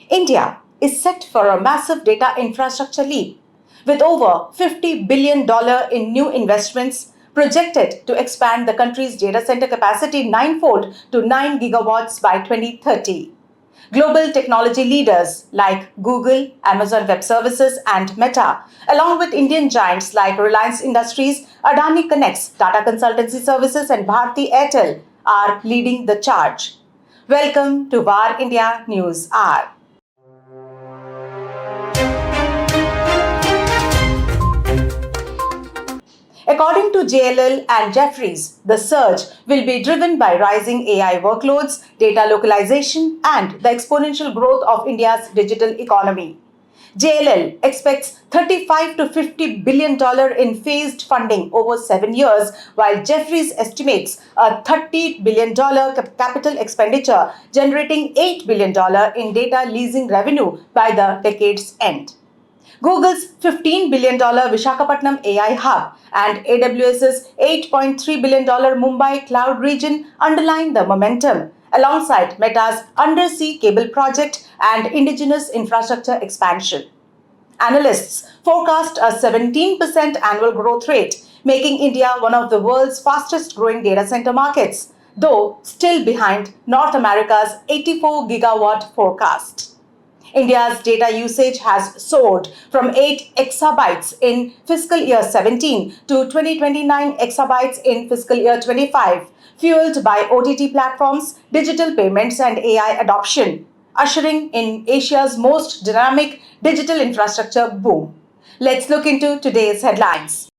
India is set for a massive data infrastructure leap, with over $50 billion in new investments projected to expand the country's data center capacity ninefold to 9 gigawatts by 2030. Global technology leaders like Google, Amazon Web Services, and Meta, along with Indian giants like Reliance Industries, Adani Connects, Tata Consultancy Services, and Bharti Airtel, are leading the charge. Welcome to VAR India News Hour. According to JLL and Jefferies, the surge will be driven by rising AI workloads, data localization, and the exponential growth of India's digital economy. JLL expects $35 to $50 billion in phased funding over 7 years, while Jefferies estimates a $30 billion capital expenditure generating $8 billion in data leasing revenue by the decade's end. Google's $15 billion Visakhapatnam AI hub and AWS's $8.3 billion Mumbai cloud region underline the momentum, alongside Meta's undersea cable project and indigenous infrastructure expansion. Analysts forecast a 17% annual growth rate, making India one of the world's fastest growing data center markets, though still behind North America's 84 gigawatt forecast. India's data usage has soared from 8 exabytes in fiscal year 17 to 2029 exabytes in fiscal year 25, fueled by OTT platforms, digital payments, and AI adoption, ushering in Asia's most dynamic digital infrastructure boom. Let's look into today's headlines.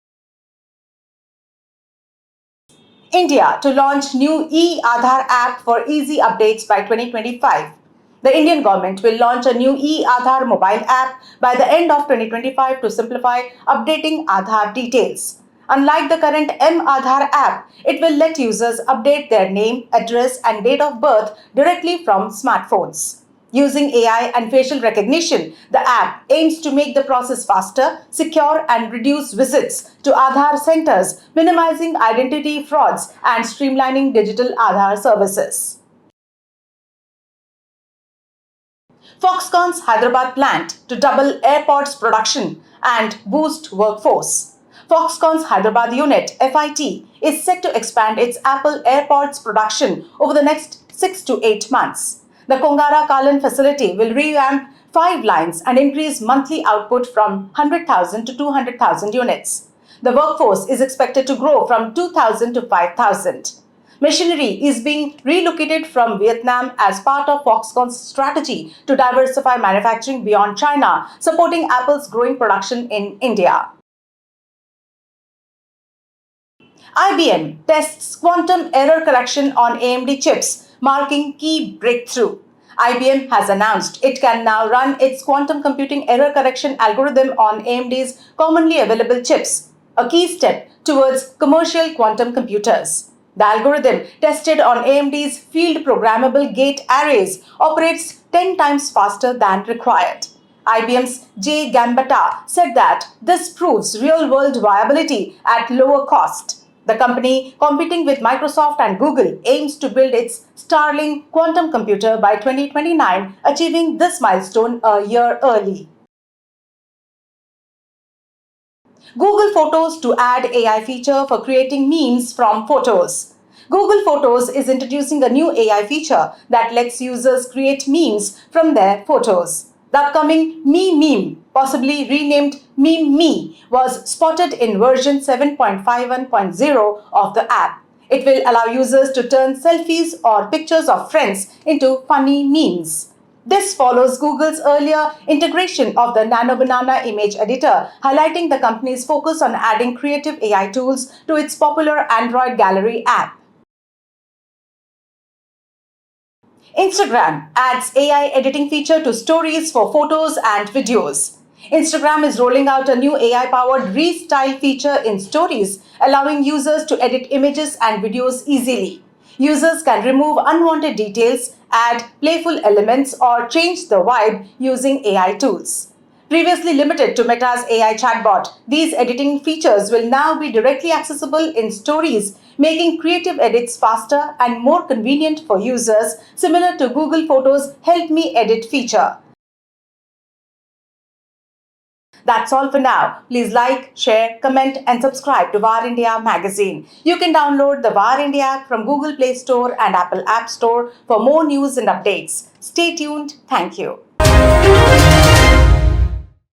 India to launch new e-Aadhaar app for easy updates by 2025. The Indian government will launch a new e-Aadhaar mobile app by the end of 2025 to simplify updating Aadhaar details. Unlike the current M-Aadhaar app, it will let users update their name, address, and date of birth directly from smartphones. Using AI and facial recognition, the app aims to make the process faster, secure, and reduce visits to Aadhaar centers, minimizing identity frauds and streamlining digital Aadhaar services. Foxconn's Hyderabad plant to double AirPods production and boost workforce. Foxconn's Hyderabad unit, FIT, is set to expand its Apple AirPods production over the next 6 to 8 months. The Kongara Kalan facility will revamp 5 lines and increase monthly output from 100,000 to 200,000 units. The workforce is expected to grow from 2,000 to 5,000. Machinery is being relocated from Vietnam as part of Foxconn's strategy to diversify manufacturing beyond China, supporting Apple's growing production in India. IBM tests quantum error correction on AMD chips, marking key breakthrough. IBM has announced it can now run its quantum computing error correction algorithm on AMD's commonly available chips, a key step towards commercial quantum computers. The algorithm, tested on AMD's field programmable gate arrays, operates 10 times faster than required. IBM's Jay Gambetta said that this proves real-world viability at lower cost. The company, competing with Microsoft and Google, aims to build its Starling quantum computer by 2029, achieving this milestone a year early. Google Photos to add AI feature for creating memes from photos. Google Photos is introducing a new AI feature that lets users create memes from their photos. The upcoming Meme, possibly renamed Meme Me, was spotted in version 7.51.0 of the app. It will allow users to turn selfies or pictures of friends into funny memes. This follows Google's earlier integration of the Nano Banana image editor, highlighting the company's focus on adding creative AI tools to its popular Android Gallery app. Instagram adds AI editing feature to stories for photos and videos. Instagram is rolling out a new AI-powered Restyle feature in stories, allowing users to edit images and videos easily. Users can remove unwanted details, add playful elements, or change the vibe using AI tools. Previously limited to Meta's AI chatbot, these editing features will now be directly accessible in stories, making creative edits faster and more convenient for users, similar to Google Photos' Help Me Edit feature. That's all for now. Please like, share, comment, and subscribe to VAR India magazine. You can download the VAR India app from Google Play Store and Apple App Store for more news and updates. Stay tuned. Thank you.